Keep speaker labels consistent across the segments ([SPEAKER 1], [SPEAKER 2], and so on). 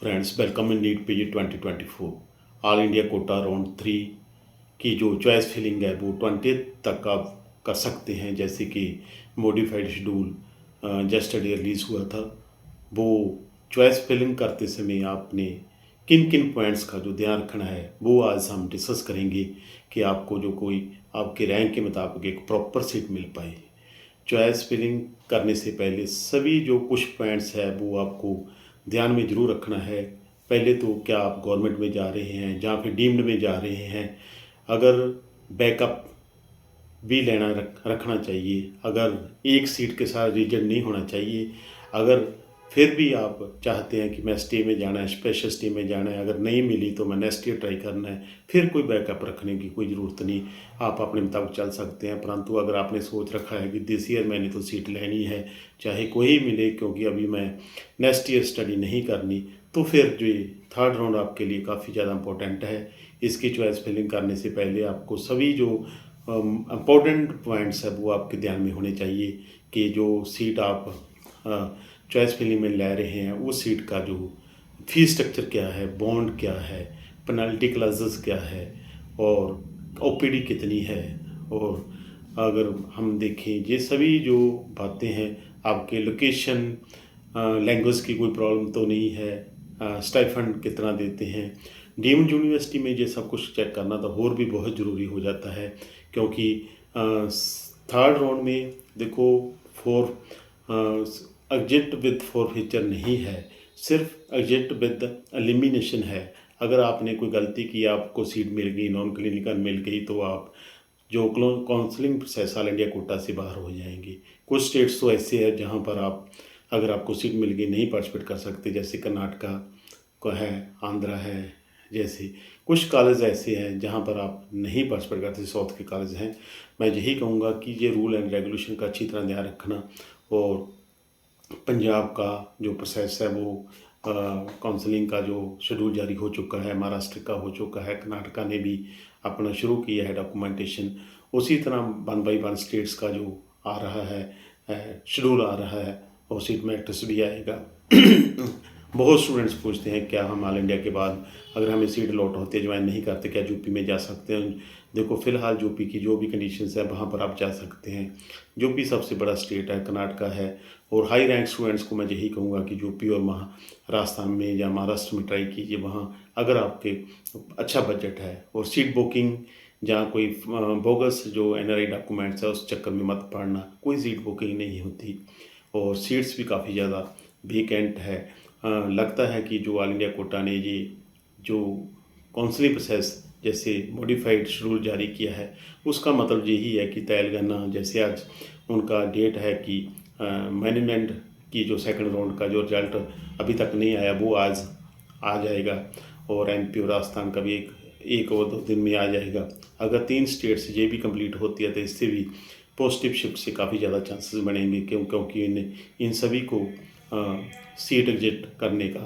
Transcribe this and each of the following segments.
[SPEAKER 1] Friends, welcome in NEET PG 2024 all India quota round 3 की जो choice filling है वो 20 तक आप कर सकते हैं। जैसे कि मॉडिफाइड शेड्यूल जस्ट रिलीज़ हुआ था, वो चॉइस फिलिंग करते समय आपने किन किन पॉइंट्स का जो ध्यान रखना है वो आज हम डिस्कस करेंगे कि आपको जो कोई आपके रैंक के मुताबिक एक प्रॉपर सीट मिल पाए। चॉइस फिलिंग करने से पहले सभी जो कुछ पॉइंट्स है वो आपको ध्यान में ज़रूर रखना है। पहले तो क्या आप गवर्नमेंट में जा रहे हैं या फिर डीम्ड में जा रहे हैं, अगर बैकअप भी रखना चाहिए, अगर एक सीट के साथ रिजेक्ट नहीं होना चाहिए। अगर फिर भी आप चाहते हैं कि मैं स्टे में जाना है, स्पेशल स्टे में जाना है, अगर नहीं मिली तो मैं नेक्स्ट ईयर ट्राई करना है, फिर कोई बैकअप रखने की कोई ज़रूरत नहीं, आप अपने मुताबिक चल सकते हैं। परंतु अगर आपने सोच रखा है कि दिस ईयर मैंने तो सीट लेनी है चाहे कोई मिले, क्योंकि अभी मैं नेक्स्ट ईयर स्टडी नहीं करनी, तो फिर जो थर्ड राउंड आपके लिए काफ़ी ज़्यादा इंपॉर्टेंट है। इसकी चॉइस फिलिंग करने से पहले आपको सभी जो इम्पोर्टेंट पॉइंट्स है वो आपके ध्यान में होने चाहिए कि जो सीट आप चॉइस फिलिंग में ले रहे हैं उस सीट का जो फी स्ट्रक्चर क्या है, बॉन्ड क्या है, पेनल्टी क्लासेस क्या है और ओपीडी कितनी है। और अगर हम देखें ये सभी जो बातें हैं, आपके लोकेशन, लैंग्वेज की कोई प्रॉब्लम तो नहीं है, स्टाइफंड कितना देते हैं, डीम्ड यूनिवर्सिटी में ये सब कुछ चेक करना तो और भी बहुत ज़रूरी हो जाता है। क्योंकि थर्ड राउंड में देखो फॉर एग्जिट विद फॉरफीचर नहीं है, सिर्फ एग्जिट विद एलिमिनेशन है। अगर आपने कोई गलती की, आपको सीट मिल गई, नॉन क्लिनिकल मिल गई, तो आप जो counselling process all India Kota से बाहर हो जाएंगे। कुछ स्टेट्स तो ऐसे हैं जहाँ पर आप अगर आपको सीट मिल गई नहीं पार्टिसिपेट कर सकते, जैसे कर्नाटका को है, आंध्रा है, जैसे कुछ कॉलेज ऐसे हैं जहाँ पर आप नहीं पार्टिसिपेट करते, साउथ के कॉलेज हैं। मैं यही कहूँगा कि ये रूल एंड रेगुलेशन का अच्छी तरह ध्यान रखना। और पंजाब का जो प्रोसेस है वो काउंसलिंग का जो शेड्यूल जारी हो चुका है, महाराष्ट्र का हो चुका है, कर्नाटका ने भी अपना शुरू किया है डॉक्यूमेंटेशन। उसी तरह 1 बाई 1 स्टेट्स का जो आ रहा है शेड्यूल आ रहा है, और सीट मैट्रिक्स भी आएगा। बहुत स्टूडेंट्स पूछते हैं क्या हम ऑल इंडिया के बाद अगर हमें सीट अलॉट होती है, ज्वाइन नहीं करते, क्या यूपी में जा सकते हैं। देखो फिलहाल यूपी की जो भी कंडीशंस है वहाँ पर आप जा सकते हैं। यूपी सबसे बड़ा स्टेट है, कर्नाटका है, और हाई रैंक स्टूडेंट्स को मैं यही कहूँगा कि यूपी और राजस्थान में या महाराष्ट्र में ट्राई कीजिए। वहाँ अगर आपके अच्छा बजट है, और सीट बुकिंग जहाँ कोई बोगस जो एनआरआई डॉक्यूमेंट्स है उस चक्कर में मत पड़ना, कोई सीट बुकिंग नहीं होती, और सीट्स भी काफ़ी ज़्यादा वेकेंट है। लगता है कि जो ऑल इंडिया कोटा ने ये जो काउंसलिंग प्रोसेस जैसे मॉडिफाइड शेड्यूल जारी किया है, उसका मतलब यही है कि तेलंगाना जैसे आज उनका डेट है कि मैनेजमेंट की जो सेकंड राउंड का जो रिजल्ट अभी तक नहीं आया वो आज आ जाएगा, और एमपी और राजस्थान का भी एक और 2 दिन में आ जाएगा। अगर 3 स्टेट से ये भी कंप्लीट होती है तो इससे भी पॉजिटिव शिफ्ट से काफ़ी ज़्यादा चांसेस बनेंगे, क्योंकि इन सभी को सीट एग्जिट करने का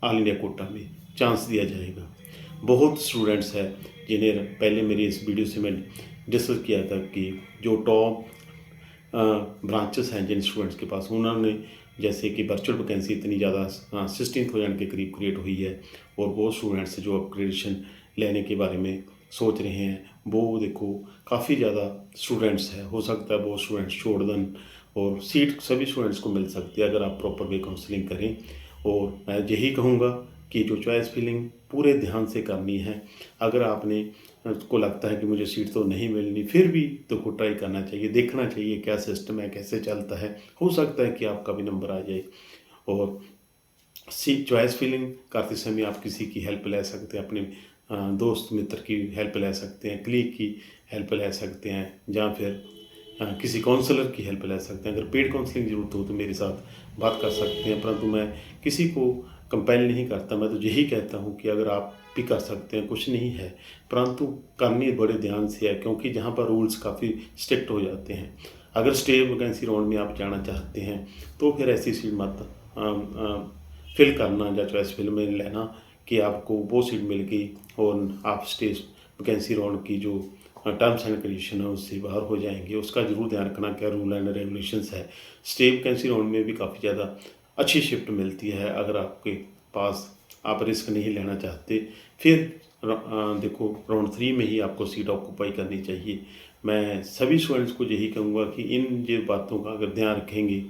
[SPEAKER 1] ऑल इंडिया कोटा में चांस दिया जाएगा। बहुत स्टूडेंट्स हैं जिन्हें पहले मेरी इस वीडियो से मैं डिस्कस किया था कि जो टॉप ब्रांचेस हैं जिन स्टूडेंट्स के पास, उन्होंने जैसे कि वर्चुअल वैकेंसी इतनी ज़्यादा 16,000 के करीब क्रिएट हुई है, और वो स्टूडेंट्स जो अपग्रेडेशन लेने के बारे में सोच रहे हैं, वो देखो काफ़ी ज़्यादा स्टूडेंट्स हैं। हो सकता है वो स्टूडेंट्स छोड़ दें, और सीट सभी स्टूडेंट्स को मिल सकती है अगर आप प्रॉपर वे काउंसलिंग करें। और मैं यही कहूँगा कि जो चॉइस फिलिंग पूरे ध्यान से करनी है। अगर आपने को लगता है कि मुझे सीट तो नहीं मिलनी, फिर भी तो को ट्राई करना चाहिए, देखना चाहिए क्या सिस्टम है, कैसे चलता है, हो सकता है कि आपका भी नंबर आ जाए। और सीट चॉइस फिलिंग करते समय आप किसी की हेल्प ले सकते हैं, अपने दोस्त मित्र की हेल्प ले सकते हैं, क्लिक की हेल्प ले सकते हैं, या फिर किसी काउंसलर की हेल्प ले सकते हैं। अगर पेड काउंसलिंग ज़रूरत हो तो मेरे साथ बात कर सकते हैं, परंतु मैं किसी को कंपेल नहीं करता। मैं तो यही कहता हूँ कि अगर आप भी कर सकते हैं, कुछ नहीं है, परंतु करनी बड़े ध्यान से है, क्योंकि जहाँ पर रूल्स काफ़ी स्ट्रिक्ट हो जाते हैं। अगर स्टे वैकेंसी राउंड में आप जाना चाहते हैं तो फिर ऐसी सीट मत फिल करना या चॉइस फिल में लेना कि आपको वो सीट मिल गई और आप स्टे वैकेंसी राउंड की जो टर्म्स एंड कंडीशन है उससे बाहर हो जाएंगे। उसका जरूर ध्यान रखना क्या रूल एंड रेगुलेशंस है। स्टे वैकेंसी राउंड में भी काफ़ी ज़्यादा अच्छी शिफ्ट मिलती है अगर आपके पास आप रिस्क नहीं लेना चाहते, फिर देखो राउंड 3 में ही आपको सीट ऑक्यूपाई करनी चाहिए। मैं सभी स्टूडेंट्स को यही कहूँगा कि इन जो बातों का अगर ध्यान रखेंगे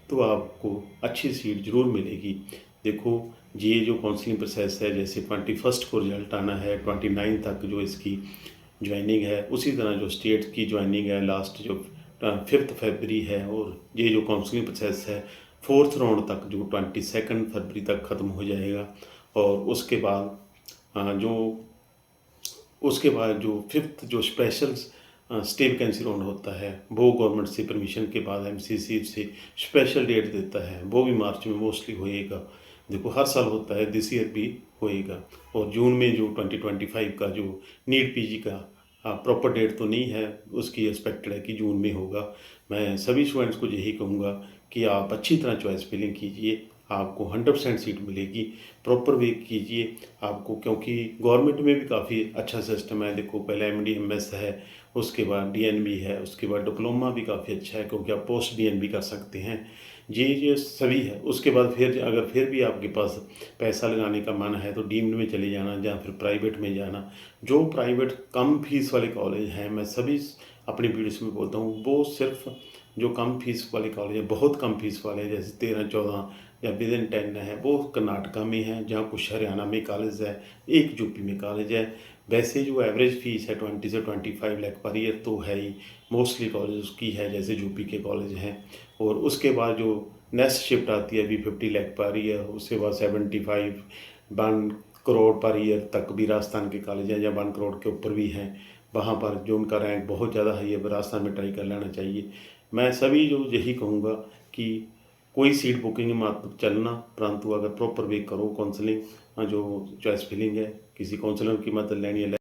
[SPEAKER 1] तो आपको अच्छी सीट ज़रूर मिलेगी। देखो ये जो काउंसलिंग प्रोसेस है, जैसे 21st को रिजल्ट आना है, 29 तक जो इसकी ज्वाइनिंग है, उसी तरह जो स्टेट की ज्वाइनिंग है लास्ट जो 5 फरवरी है, और ये जो काउंसलिंग प्रोसेस है 4th राउंड तक जो 22 फरवरी तक ख़त्म हो जाएगा। और उसके बाद जो जो 5th जो स्पेशल स्टे वैकेंसी राउंड होता है, वो गवर्नमेंट से परमिशन के बाद एमसीसी से स्पेशल डेट देता है, वो भी मार्च में मोस्टली होएगा। देखो हर साल होता है, दिस ईयर भी होएगा। और जून में जो 2025 का जो नीट पीजी का प्रॉपर डेट तो नहीं है, उसकी एक्सपेक्टेड है कि जून में होगा। मैं सभी स्टूडेंट्स को यही कहूँगा कि आप अच्छी तरह चॉइस फिलिंग कीजिए, आपको 100% सीट मिलेगी। प्रॉपर वे कीजिए आपको, क्योंकि गवर्नमेंट में भी काफ़ी अच्छा सिस्टम है। देखो पहले एमडी-एमएस है, उसके बाद डीएनबी है, उसके बाद डिप्लोमा भी काफ़ी अच्छा है, क्योंकि आप पोस्ट डीएनबी कर सकते हैं। ये सभी है। उसके बाद फिर अगर फिर भी आपके पास पैसा लगाने का मन है तो डीम्ड में चले जाना, या फिर प्राइवेट में जाना। जो प्राइवेट कम फीस वाले कॉलेज हैं, मैं सभी अपनी वीडियोस में बोलता हूँ, वो सिर्फ जो कम फीस वाले कॉलेज हैं, बहुत कम फीस वाले, जैसे 13-14 या विदिन 10 है, वो कर्नाटका में है, जहाँ कुछ हरियाणा में कॉलेज है, एक यूपी में कॉलेज है। वैसे जो एवरेज फ़ीस है 20 से 25 लाख पर ईयर तो है ही, मोस्टली कॉलेज की है, जैसे यूपी के कॉलेज हैं। और उसके बाद जो नेक्स्ट शिफ्ट आती है अभी 50 लाख पर ईयर, उसके बाद 75 1 करोड़ पर ईयर तक भी राजस्थान के कॉलेज हैं, या 1 करोड़ के ऊपर भी हैं। वहाँ पर जो उनका रैंक बहुत ज़्यादा हाई है, राजस्थान में ट्राई कर लेना चाहिए। मैं सभी जो यही कहूँगा कि कोई सीट बुकिंग मत चलना, परंतु अगर प्रॉपर वे करो काउंसलिंग, जो चॉइस फिलिंग है, किसी काउंसलर की मदद लेनी है।